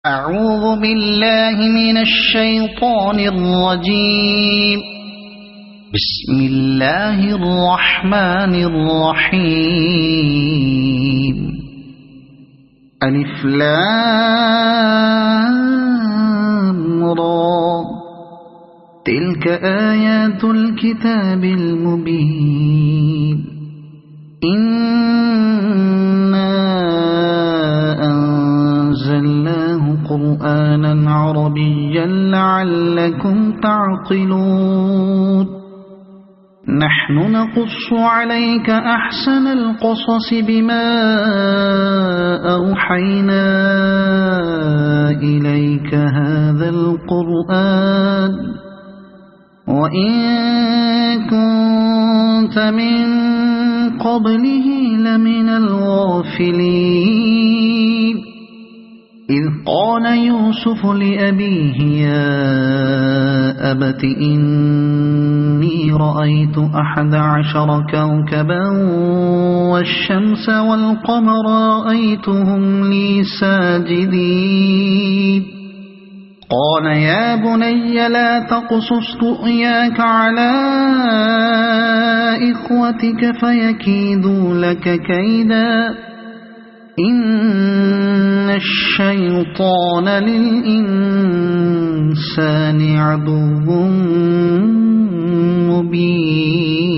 أعوذ بالله من الشيطان الرجيم. بسم الله الرحمن الرحيم. ألف لام را. تلك آيات الكتاب المبين. إنا أنزلناه قرآنا عربيا لعلكم تعقلون. نحن نقص عليك أحسن القصص بما أوحينا إليك هذا القرآن وإن كنت من قبله لمن الغافلين. إذ قال يوسف لأبيه يا أبت إني رأيت 11 كوكبا والشمس والقمر رأيتهم لي ساجدين. قال يا بني لا تقصص رؤياك على إخوتك فيكيدوا لك كيدا إن الشيطان للإنسان عدو مبين.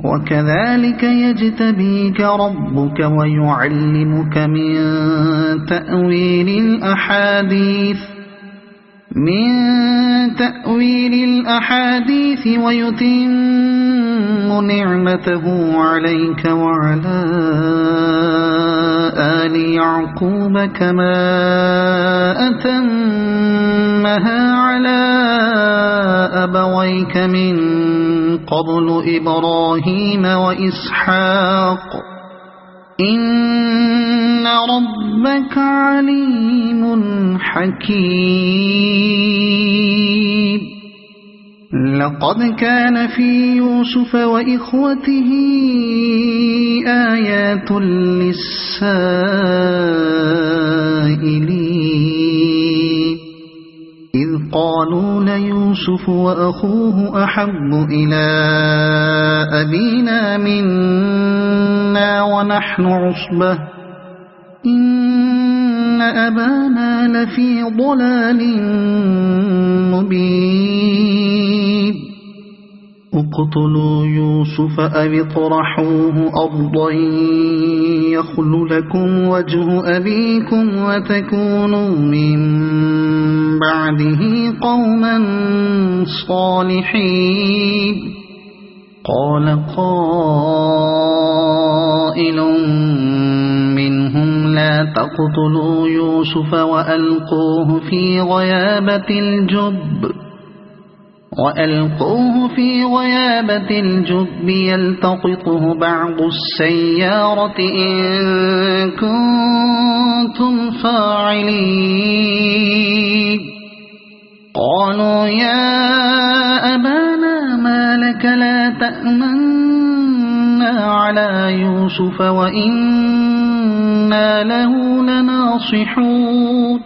وكذلك يجتبيك ربك ويعلمك من تأويل الأحاديث ويتم نعمته عليك وعلى آل يعقوب كما أتمها على أبويك من قبل إبراهيم وإسحاق إن ربك عليم حكيم. لقد كان في يوسف وإخوته آيات للسائلين. إذ قالوا ليوسف وأخوه أحب إلى أبينا منا ونحن عصبة إن أبانا لفي ضلال مبين. اقتلوا يوسف أو اطرحوه أرضا يخل لكم وجه أبيكم وتكونوا من بعده قوما صالحين. قال قائل منهم لا تقتلوا يوسف وألقوه في غيابة الجب يلتقطه بعض السيارة إن كنتم فاعلين. قالوا يا أبانا ما لك لا تأمنا على يوسف وإنا له لناصحون.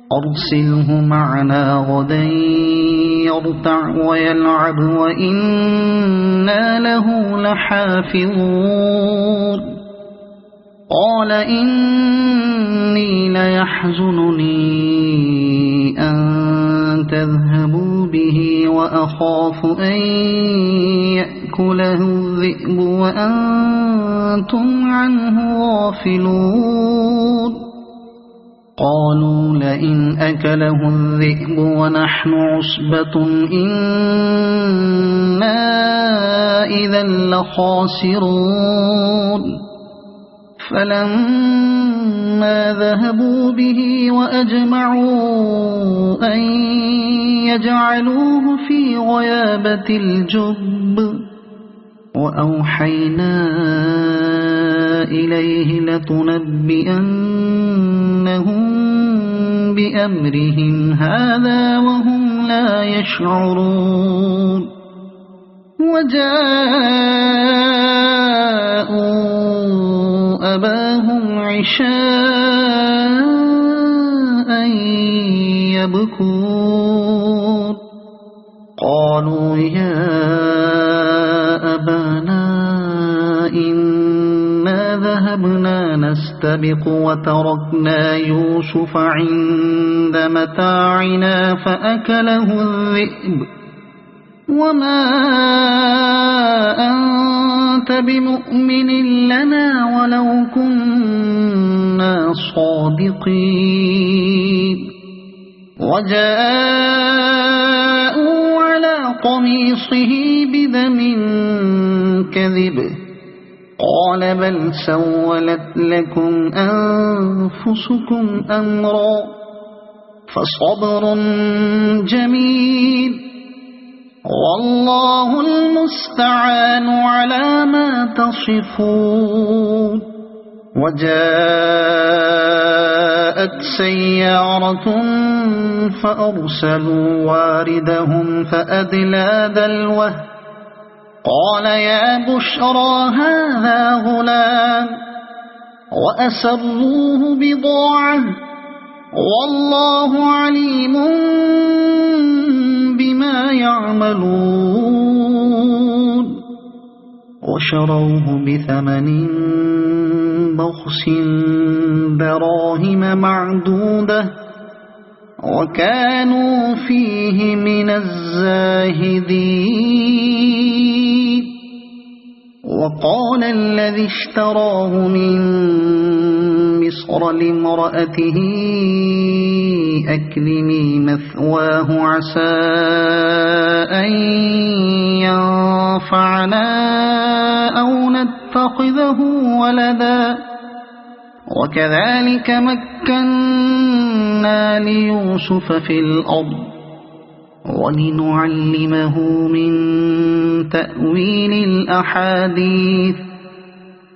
أرسله معنا غدا يرتع ويلعب وإنا له لحافظون. قال إني ليحزنني أن تذهبوا به وأخاف أن يأكله الذئب وأنتم عنه غافلون. قالوا لئن أكله الذئب ونحن عصبة إنا إذا لخاسرون. فلما ذهبوا به وأجمعوا أن يجعلوه في غيابة الجب وأوحينا إليه لتنبئنهم بأمرهم هذا وهم لا يشعرون. وجاءوا أباهم عشاء يبكون قالوا يا أبانا إنا ذهبنا نستبق وتركنا يوسف عند متاعنا فأكله الذئب وما أنت بمؤمن لنا ولو كنا صادقين وجاءوا على قميصه بدم كذب قال بل سولت لكم أنفسكم أمرا فصبر جميل والله المستعان على ما تصفون وجاءت سيارة فأرسلوا واردهم فأدلى دلوه قال يا بشرى هذا غلام وأسروه بضاعة والله عليم بما يعملون وشروه بثمن بخس دراهم معدودة وكانوا فيه من الزاهدين وقال الذي اشتراه من مصر لامرأته أكرمي مثواه عسى أن ينفعنا أو نتخذه ولدا وكذلك مكنا ليوسف في الأرض ولنعلمه من تأويل الأحاديث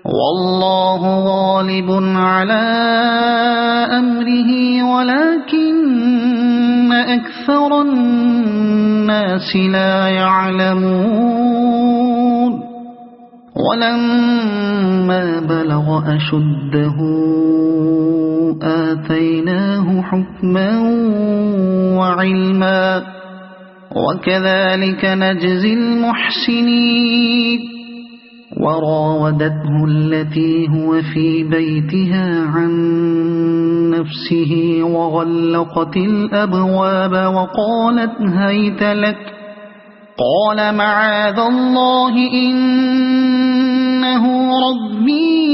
والله غالب على أمره ولكن أكثر الناس لا يعلمون ولما بلغ أشده آتيناه حكما وعلما وكذلك نجزي المحسنين وراودته التي هو في بيتها عن نفسه وغلقت الأبواب وقالت هيت لك قال معاذ الله إنه ربي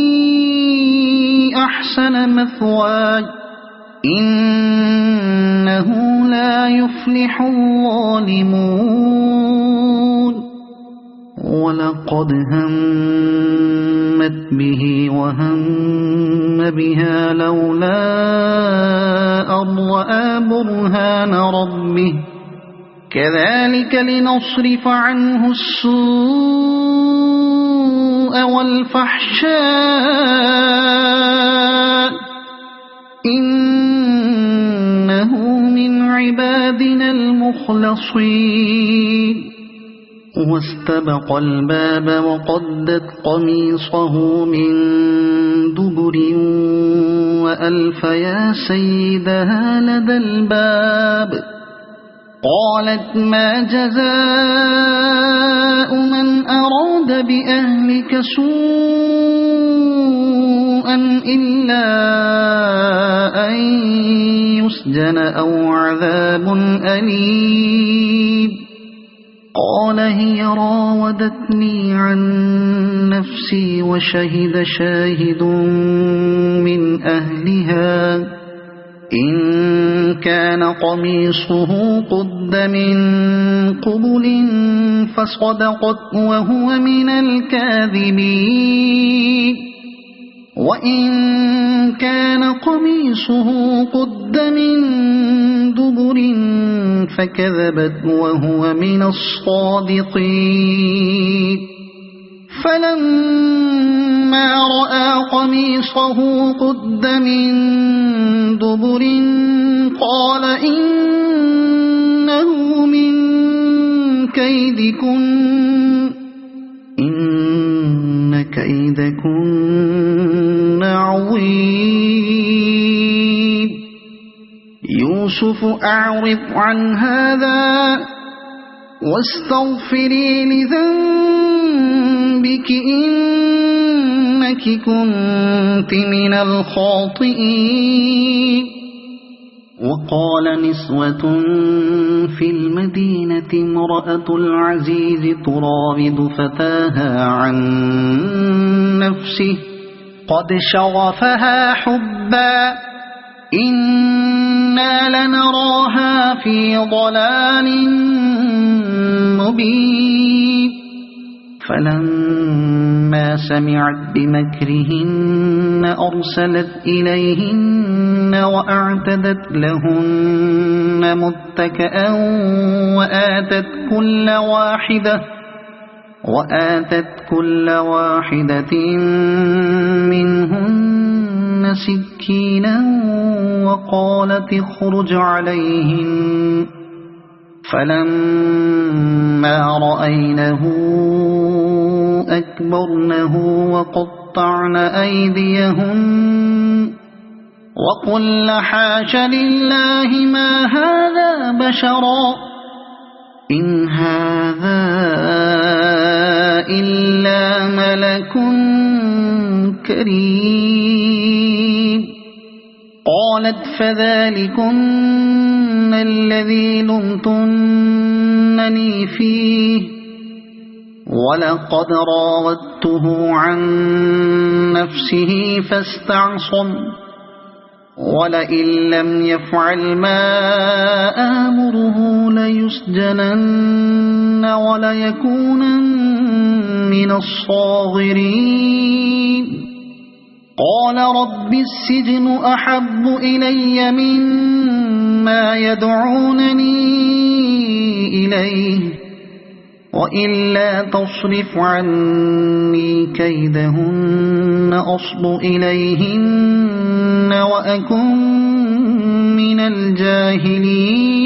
أحسن مثواي إنه لا يفلح الظالمون ولقد همت به وهم بها لولا أن رأى برهان ربه كذلك لنصرف عنه السوء والفحشاء إنه من عبادنا المخلصين واستبق الباب وقدت قميصه من دبر وألف يا سيدها لدى الباب قالت ما جزاء من أراد بأهلك سوءا إلا أن يسجن أو عذاب أليم قال هي راودتني عن نفسي وشهد شاهد من أهلها إن كان قميصه قد من قبل فصدقت وهو من الكاذبين وإن كان قميصه قد من دبر فكذبت وهو من الصادقين فلما رأى قميصه قد من دبر قال إنه من كيدكن إن كيدكن عظيم يوسف أعرض عن هذا واستغفري لذنبك إنك كنت من الخاطئين. وقال نسوة في المدينة امرأة العزيز تراود فتاها عن نفسه قد شغفها حبا إنا لنراها في ضلال مبين. فلما سمعت بمكرهن أرسلت إليهن وأعتدت لهن متكئا وآتت كل واحدة منهن سكينا وقالت اخرج عليهن. فلما رأينه أكبرنه وقطعن أيديهن وقلن حاش لله ما هذا بشرا إن هذا إلا ملك كريم. قالت فذلكن الذي لمتنني فيه ولقد راودته عن نفسه فاستعصم ولئن لم يفعل ما آمره ليسجنن وليكونن من الصاغرين. قال رب السجن أحب إلي مما يدعونني إليه وإلا تصرف عني كيدهن أصب إليهن وأكن من الجاهلين.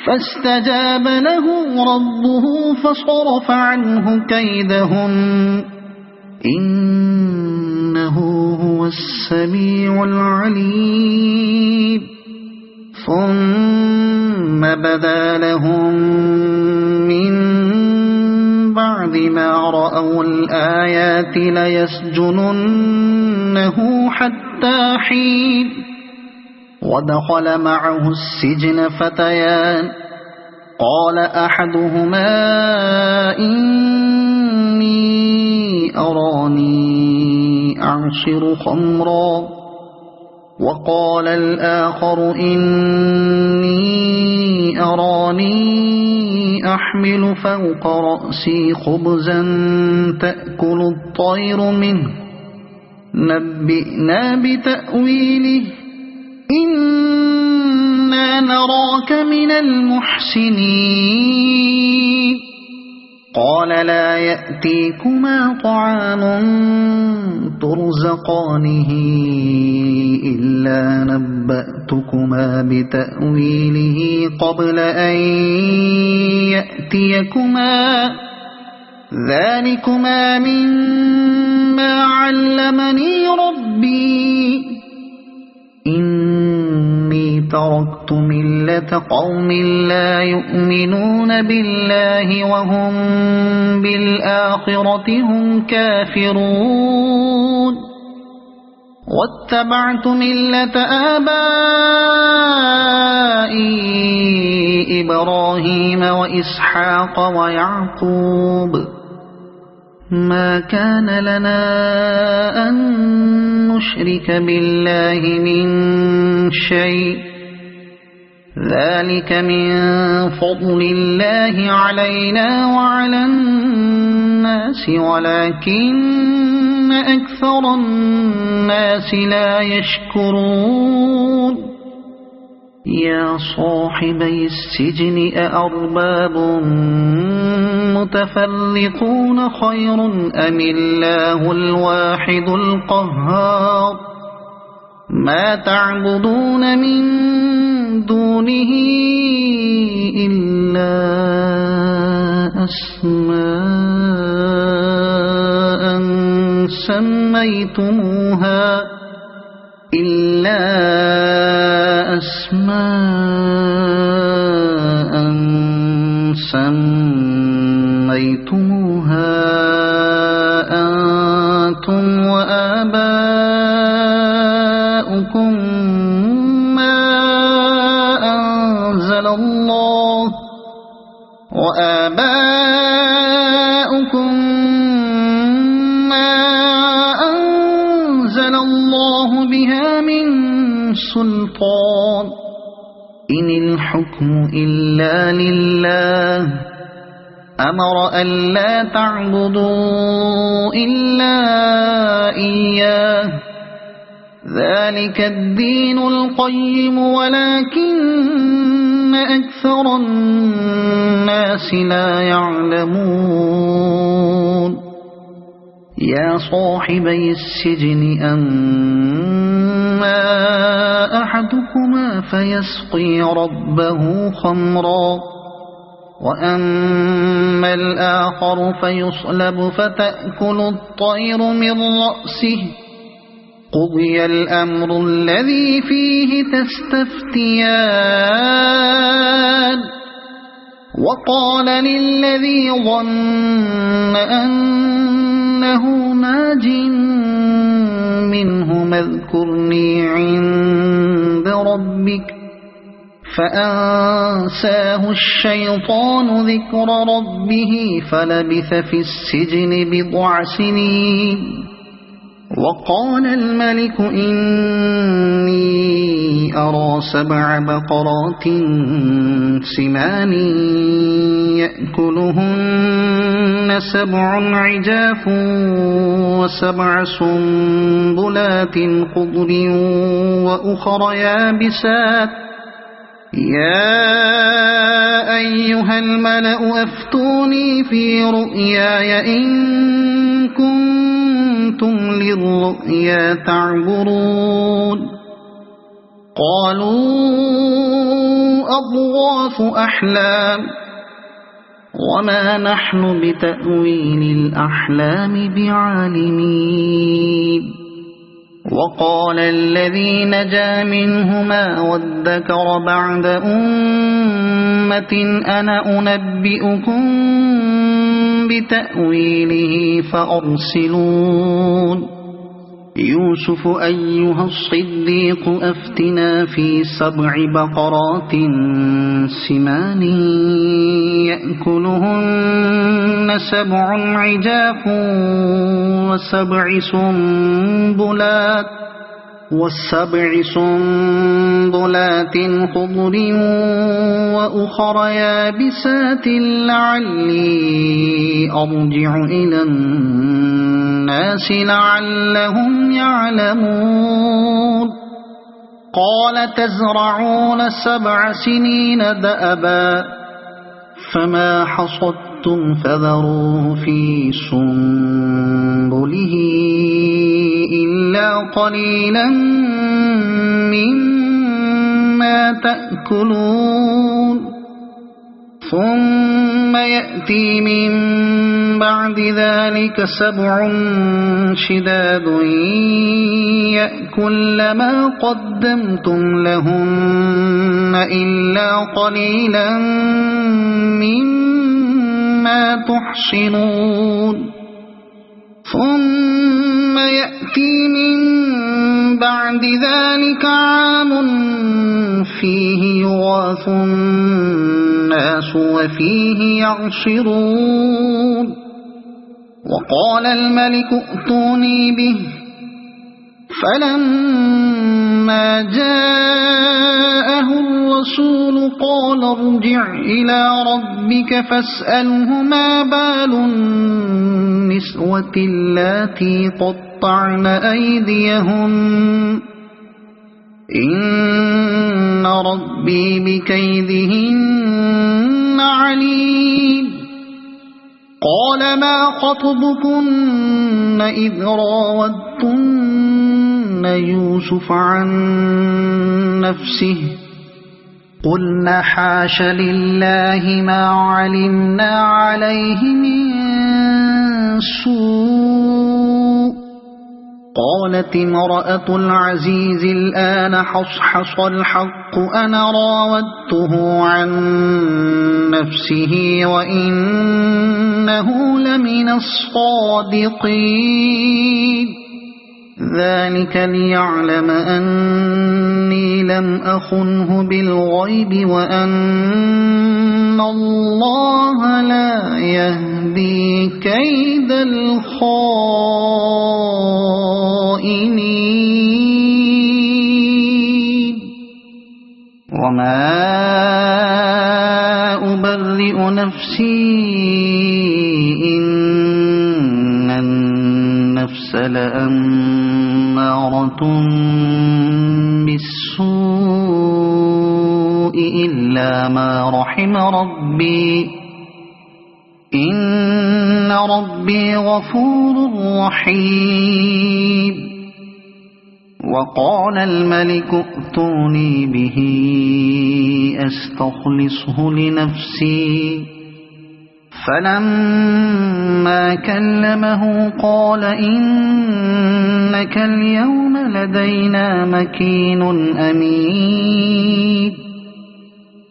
فاستجاب له ربه فصرف عنه كيدهن إنه هو السميع العليم. ثم بدا لهم من بعد ما رأوا الآيات ليسجننه حتى حين. ودخل معه السجن فتيان قال أحدهما إني أراني أعصر خمرا وقال الآخر إني أراني أحمل فوق رأسي خبزا تأكل الطير منه نبئنا بتأويله إنا نراك من المحسنين. قال لا يأتيكما طعام ترزقانه إلا نبأتكما بتأويله قبل أن يأتيكما ذلكما مما علمني ربي إني تركت ملة قوم لا يؤمنون بالله وهم بالآخرة هم كافرون واتبعت ملة آبائي إبراهيم وإسحاق ويعقوب ما كان لنا أن نشرك بالله من شيء ذلك من فضل الله علينا وعلى الناس ولكن أكثر الناس لا يشكرون. يا صاحبي السجن أأرباب متفرقون خير أم الله الواحد القهار ما تعبدون من دونه إلا أسماء أسماء سميتموها أنتم وآباؤكم ما أنزل الله بها من سلطان إن الحكم إلا لله أمر ألا تعبدوا إلا إياه ذلك الدين القيم ولكن أكثر الناس لا يعلمون يا صاحبي السجن أما أحدكما فيسقي ربه خمرا وأما الآخر فيصلب فتأكل الطير من رأسه قضي الأمر الذي فيه تستفتيان وقال للذي ظن أنه ناج منه اذكرني عند ربك فأنساه الشيطان ذكر ربه فلبث في السجن بضع سنين وقال الملك إني أرى 7 بقرات سمان يأكلهن 7 عجاف و7 سنبلات خضر وأخر يابسات يا أيها الملأ أفتوني في رؤياي إن كنتم للرؤيا تعبرون قالوا أضغاث أحلام وما نحن بتأويل الأحلام بعالمين وقال الذي نجا منهما وادكر بعد أمة أنا أنبئكم بتأويله فأرسلون يوسف أيها الصديق أفتنا في 7 بقرات سمان يأكلهن 7 عجاف و7 سنبلات خضر وأخر يابسات لعلي أرجع إلى الناس لعلهم يعلمون قال تزرعون 7 سنين دأبا فما حصدتم فذروه في سنبله إلا قليلا مما تأكلون ثم يأتي من بعد ذلك 7 شداد يأكل ما قدمتم لهن إلا قليلا مما تحصنون ثم يأتي من بعد ذلك عام فيه يغاث الناس وفيه يعصرون وقال الملك ائتوني به فلما جاءه الرسول قال ارجع إلى ربك فاسأله ما بال النسوة اللاتي قطعن أيديهن إن ربي بكيدهن عليم قال ما خطبكن إذ راودتن يوسف عن نفسه قلنا حاش لله ما علمنا عليه من سوء قالت امرأة العزيز الآن حصحص الحق أنا راودته عن نفسه وإنه لمن الصادقين ذلك ليعلم أني لم أخنه بالغيب وأن الله لا يهدي كيد الخائنين وما أبرئ نفسي إن النفس لأمارة بالسوء إلا ما رحم ربي إن ربي غفور رحيم وقال الملك ائتوني به أستخلصه لنفسي فلما كلمه قال إنك اليوم لدينا مكين أمين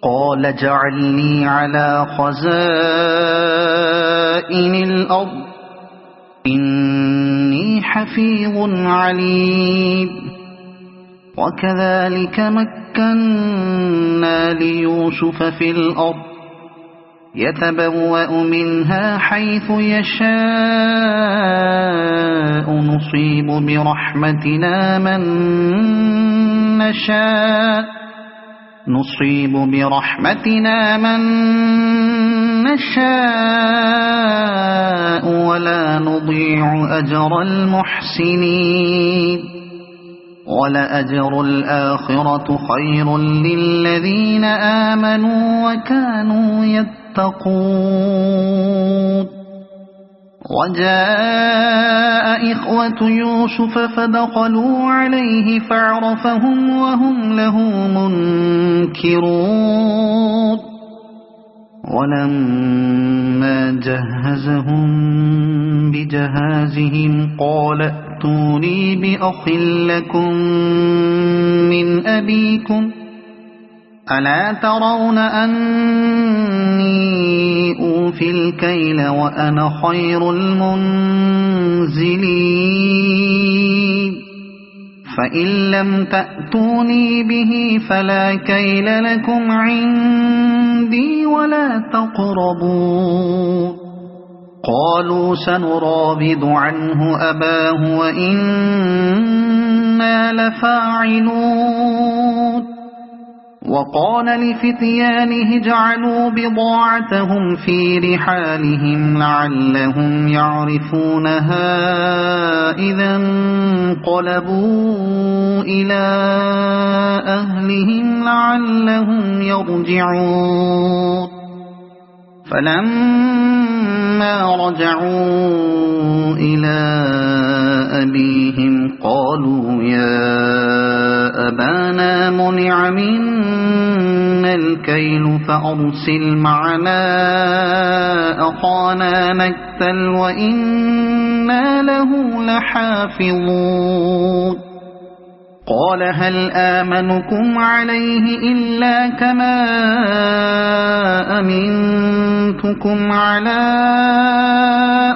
قال اجعلني على خزائن الأرض إني حفيظ عليم وكذلك مكنا ليوسف في الأرض يتبوأ منها حيث يشاء نصيب برحمتنا من نشاء ولا نضيع أجر المحسنين ولأجر الآخرة خير للذين آمنوا وكانوا يتقون وجاء إخوة يوسف فدخلوا عليه فعرفهم وهم له منكرون ولما جهزهم بجهازهم قال ائتوني بأخ لكم من أبيكم ألا ترون أني أوفي الكيل وأنا خير المنزلين فإن لم تأتوني به فلا كيل لكم عندي ولا تقربون قالوا سنراود عنه أباه وإنا لفاعلون وقال لفتيانه اجعلوا بضاعتهم في رحالهم لعلهم يعرفونها إذا انقلبوا إلى أهلهم لعلهم يرجعون فلما رجعوا إلى أبيهم قالوا يا أبانا منع منا الكيل فأرسل معنا أخانا نكتل وإنا له لحافظون قال هل آمنكم عليه إلا كما أمنتكم على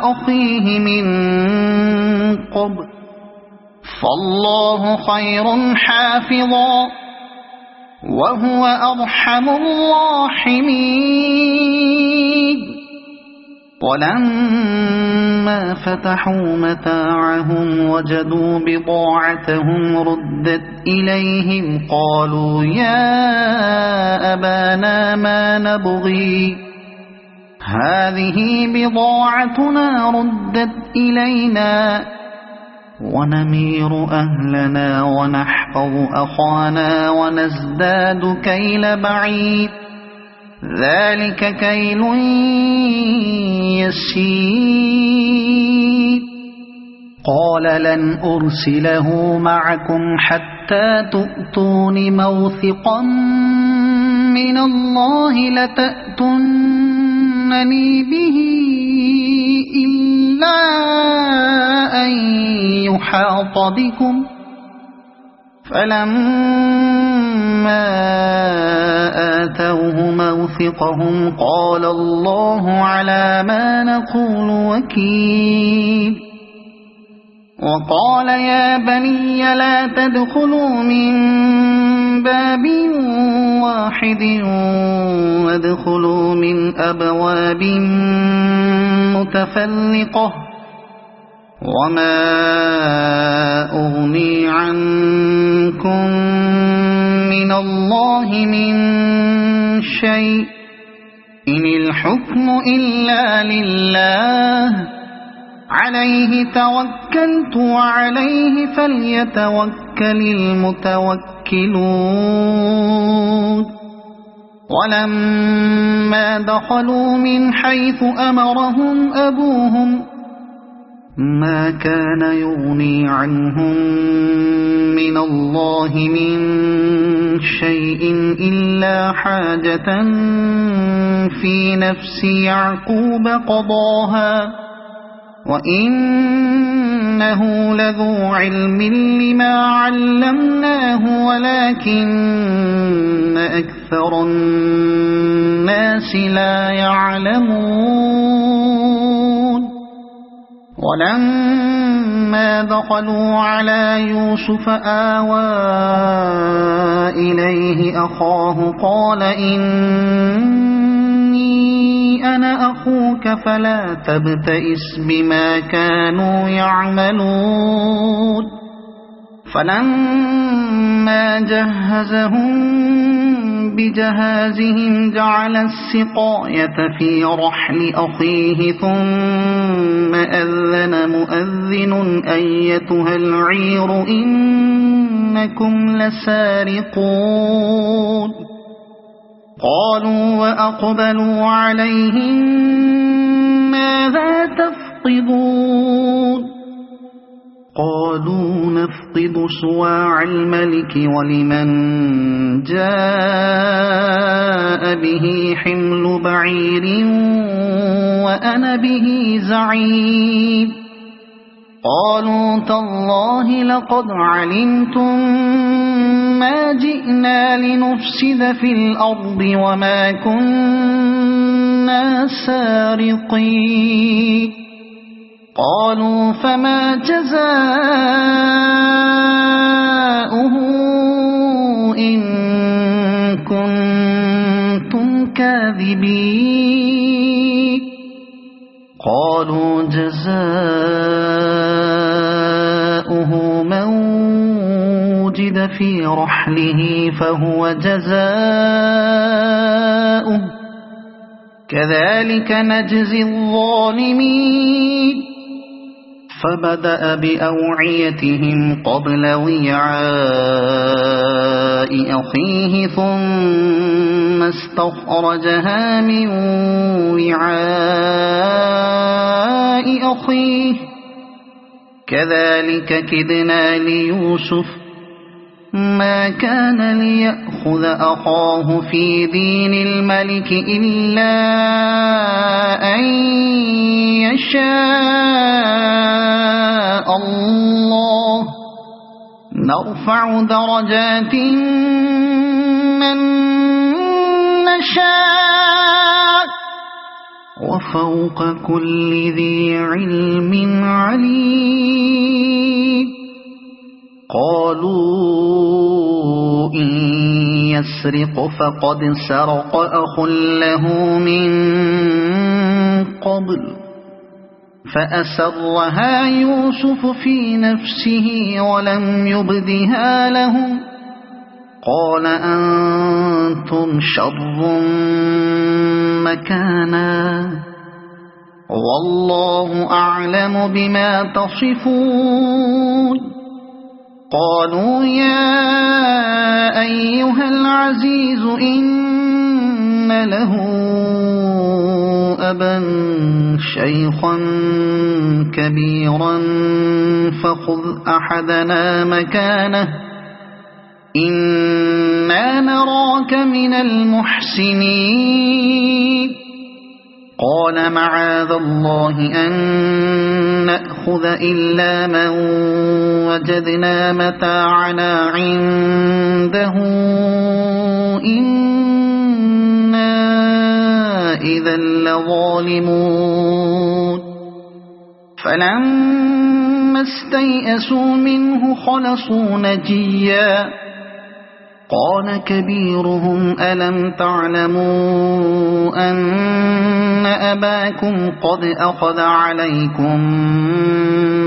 أخيه من قبل فالله خير حافظا وهو أرحم الراحمين ولما فتحوا متاعهم وجدوا بضاعتهم ردت إليهم قالوا يا أبانا ما نبغي هذه بضاعتنا ردت إلينا ونمير أهلنا ونحفظ أخانا ونزداد كيل بعيد ذلك كيل يسير قال لن أرسله معكم حتى تؤتون موثقا من الله لتأتونني به إلا إلا أن يحاط بكم فلما آتوه موثقهم قال الله على ما نقول وكيل وقال يا بني لا تدخلوا من باب واحد وادخلوا من أبواب متفرقة وما أغني عنكم من الله من شيء إن الحكم إلا لله عليه توكلت وعليه فليتوكل المتوكلون ولما دخلوا من حيث أمرهم أبوهم ما كان يغني عنهم من الله من شيء إلا حاجة في نفس يعقوب قضاها وإنه لذو علم لما علمناه ولكن أكثر الناس لا يعلمون ولما دخلوا على يوسف آوى إليه أخاه قال إني أنا أخوك فلا تبتئس بما كانوا يعملون فلما جهزهم بجهازهم جعل السقاية في رحل أخيه ثم أذن مؤذن أيتها العير إنكم لسارقون قالوا وأقبلوا عليهم ماذا تفقدون قالوا نفقد صواع الملك ولمن جاء به حمل بعير وأنا به زعيم قالوا تالله لقد علمتم ما جئنا لنفسد في الأرض وما كنا سارقين قالوا فما جزاؤه إن كنتم كاذبين قالوا جزاؤه من وجد في رحله فهو جزاؤه كذلك نجزي الظالمين فبدأ بأوعيتهم قبل وعاء أخيه ثم استخرجها من وعاء أخيه كذلك كدنا ليوسف ما كان ليأخذ أخاه في دين الملك إلا أن يشاء الله نرفع درجات من نشاء وفوق كل ذي علم عليم قالوا إن يسرق فقد سرق أخ له من قبل فأسرها يوسف في نفسه ولم يبدها لهم قال أنتم شر مكانا والله أعلم بما تصفون قالوا يا أيها العزيز إن له أبا شيخا كبيرا فخذ أحدنا مكانه إنا نراك من المحسنين قال معاذ الله أن نأخذ إلا من وجدنا متاعنا عنده إنا إذا لظالمون فلما استيئسوا منه خلصوا نجيا قال كبيرهم ألم تعلموا أن أباكم قد أخذ عليكم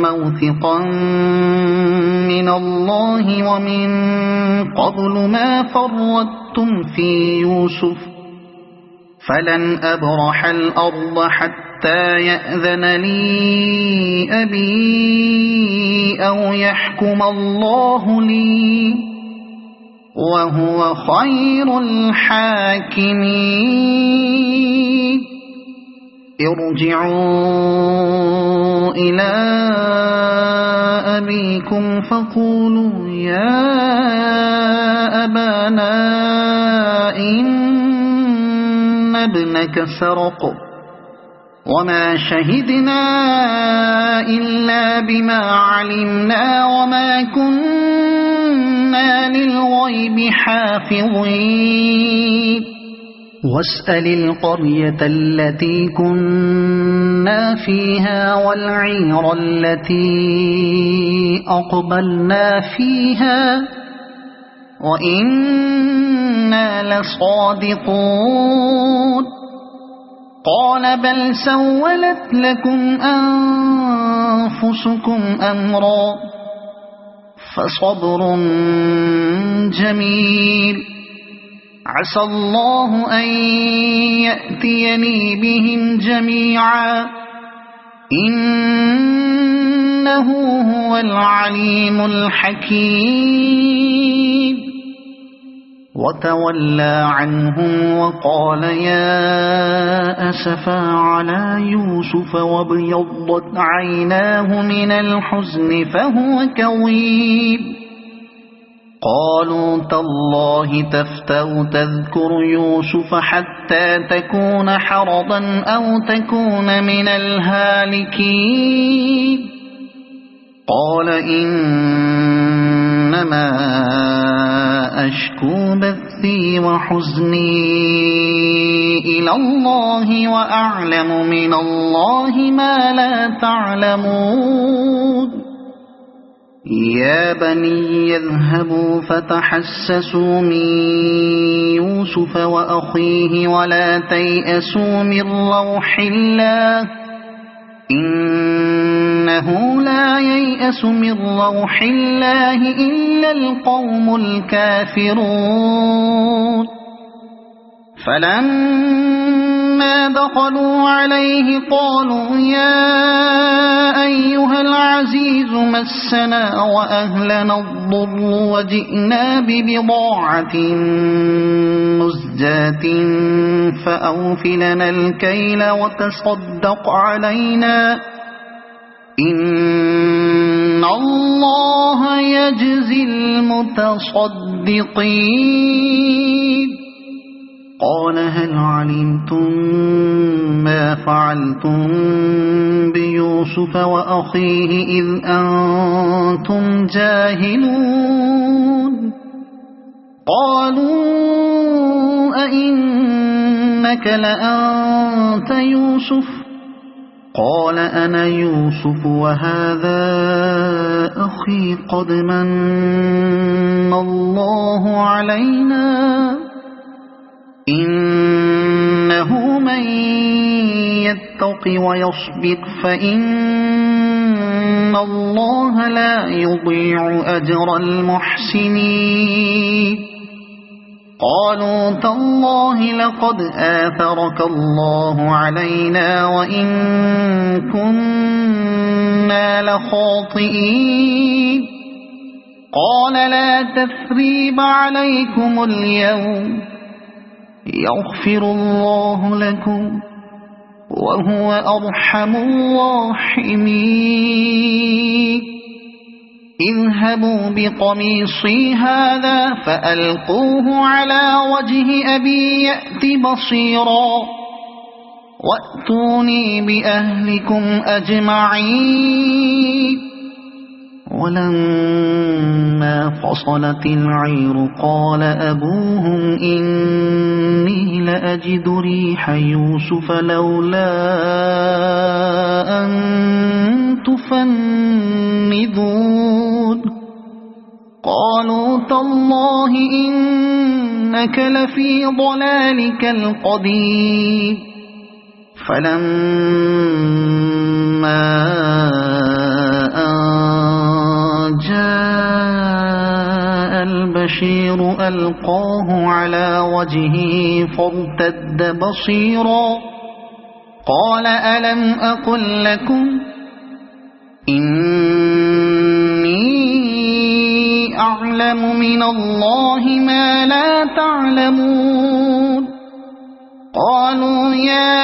موثقا من الله ومن قبل ما فرطتم في يوسف فلن أبرح الأرض حتى يأذن لي أبي أو يحكم الله لي وهو خير الحاكمين ارجعوا إلى أبيكم فقولوا يا أبانا إن ابنك سرق وما شهدنا إلا بما علمنا وما كنا للغيب حافظين واسأل القرية التي كنا فيها والعير التي أقبلنا فيها وإنا لصادقون قال بل سولت لكم أنفسكم أمرا فصبر جميل عسى الله أن يأتيني بهم جميعا إنه هو العليم الحكيم وتولى عنهم وقال يا أسفا على يوسف وابيضت عيناه من الحزن فهو كظيم قالوا تالله تفتأ تذكر يوسف حتى تكون حرضا أو تكون من الهالكين قال إنما أشكو بثي وحزني إلى الله وأعلم من الله ما لا تعلمون يا بني يذهبوا فتحسسوا من يوسف وأخيه ولا تيأسوا من روح الله إنه لا ييأس من روح الله إلا القوم الكافرون فلما دخلوا عليه قالوا يا أيها العزيز مسنا وأهلنا الضر وجئنا ببضاعة مزجاة فأوف لنا الكيل وتصدق علينا إن الله يجزي المتصدقين قال هل علمتم ما فعلتم بيوسف وأخيه إذ أنتم جاهلون قالوا أئنك لأنت يوسف قال أنا يوسف وهذا أخي قد من الله علينا إنه من يتق ويصبر فإن الله لا يضيع أجر المحسنين قالوا تالله لقد آثرك الله علينا وإن كنا لخاطئين قال لا تثريب عليكم اليوم يغفر الله لكم وهو أرحم الراحمين اذهبوا بقميصي هذا فألقوه على وجه أبي يأت بصيرا وَأْتُونِي بِأَهْلِكُمْ أَجْمَعِينَ وَلَمَّا فَصَلَتِ الْعِيرُ قَالَ أَبُوهُمْ إِنِّي لَأَجِدُ رِيحَ يُوسُفَ لَوْلَا أَن تُفَنِّدُونِ قَالُوا تَاللَّهِ إِنَّكَ لَفِي ضَلَالِكَ الْقَدِيمِ فَلَمَّا أَن جَاءَ الْبَشِيرُ أَلْقَاهُ عَلَى وَجْهِهِ فَارْتَدَّ بَصِيرًا قَالَ أَلَمْ أَقُل لَّكُمْ إِنِّي أَعْلَمُ مِنَ اللَّهِ مَا لَا تَعْلَمُونَ قَالُوا يَا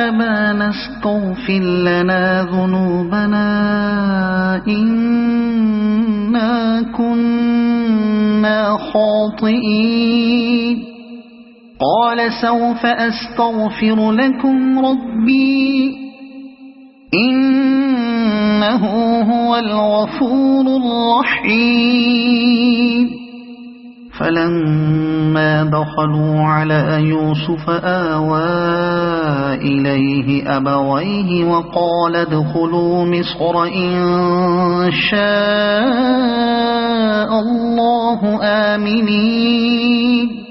أَبَانَا اسْتَغْفِرْ لَنَا ذُنُوبَنَا إِنَّا كُنَّا خَاطِئِينَ قَالَ سَوْفَ أَسْتَغْفِرُ لَكُمْ رَبِّي إِنَّهُ هُوَ الْغَفُورُ الرَّحِيمُ فَلَمَّا دَخَلُوا عَلَى يُوسُفَ آوَى إِلَيْهِ أَبَوَيْهِ وَقَالَ ادْخُلُوا مِصْرَ إِن شَاءَ اللَّهُ آمِنِينَ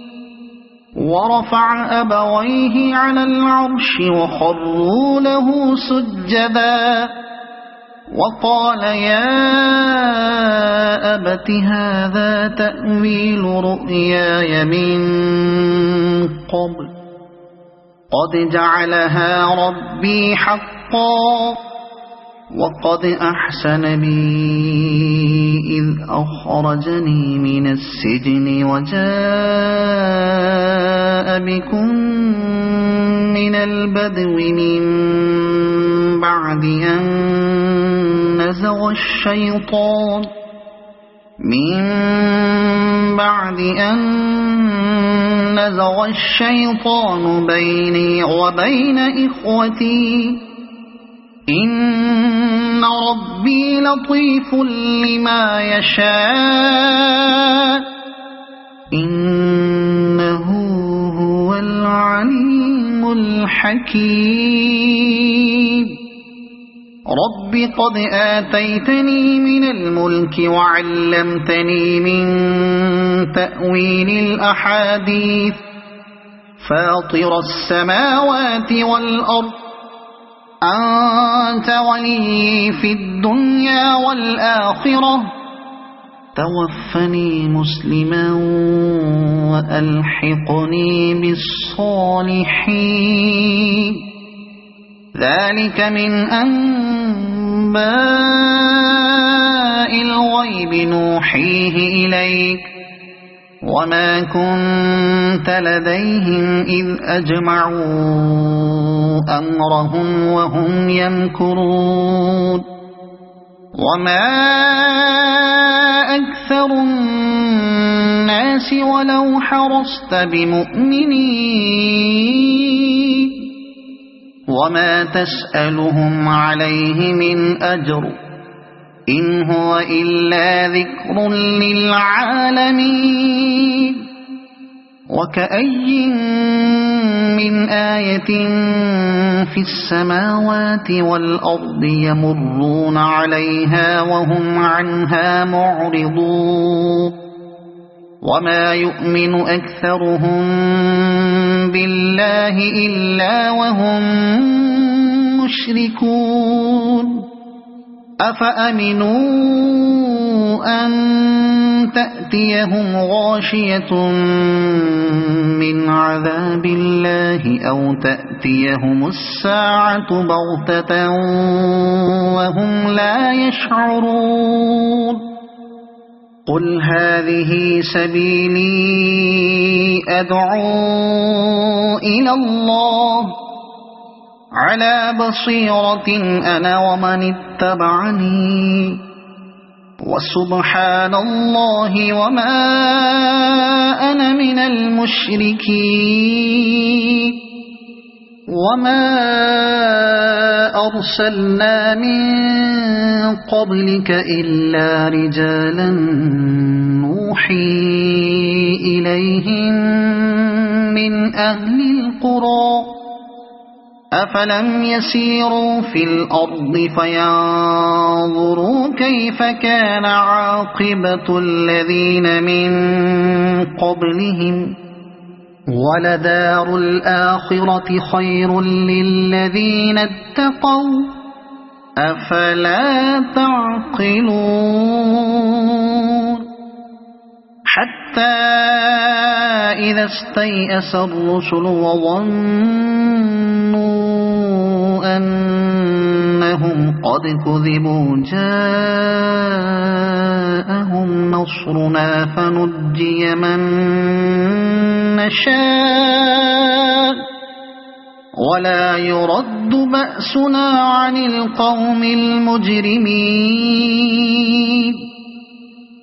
ورفع أبويه على العرش وخروا له سجدا وقال يا أبت هذا تأويل رؤياي من قبل قد جعلها ربي حقا وقد أحسن بي إذ أخرجني من السجن وجاء بكم من البدو من بعد أن نزغ الشيطان بيني وبين إخوتي إن ربي لطيف لما يشاء إنه هو العليم الحكيم رب قد آتيتني من الملك وعلمتني من تأويل الأحاديث فاطر السماوات والأرض أنت ولي في الدنيا والآخرة توفني مسلما وألحقني بالصالحين ذلك من أنباء الغيب نوحيه إليك وما كنت لديهم إذ أجمعوا أمرهم وهم يمكرون وما أكثر الناس ولو حرصت بمؤمنين وما تسألهم عليه من أجر إن هو إلا ذكر للعالمين وكأي من آية في السماوات والأرض يمرون عليها وهم عنها معرضون وما يؤمن أكثرهم بالله إلا وهم مشركون أفأمنوا أن تأتيهم غاشية من عذاب الله أو تأتيهم الساعة بغتة وهم لا يشعرون قل هذه سبيلي أدعو إلى الله على بصيرة أنا ومن اتبعني وسبحان الله وما أنا من المشركين وما أرسلنا من قبلك إلا رجالا نوحي إليهم من أهل القرى أفلم يسيروا في الأرض فينظروا كيف كان عاقبة الذين من قبلهم ولدار الآخرة خير للذين اتقوا أفلا تعقلون حتى إذا استيأس الرسل وظنوا أنهم قد كذبوا جاءهم نصرنا فنجي من نشاء ولا يرد بأسنا عن القوم المجرمين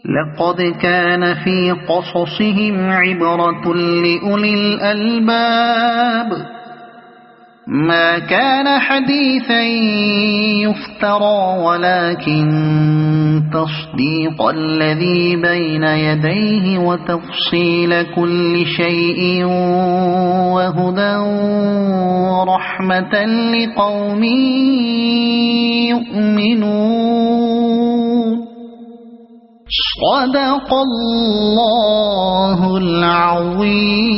لقد كان في قصصهم عبرة لأولي الألباب ما كان حديثا يفترى ولكن تصديق الذي بين يديه وتفصيل كل شيء وهدى ورحمة لقوم يؤمنون صدق الله العظيم.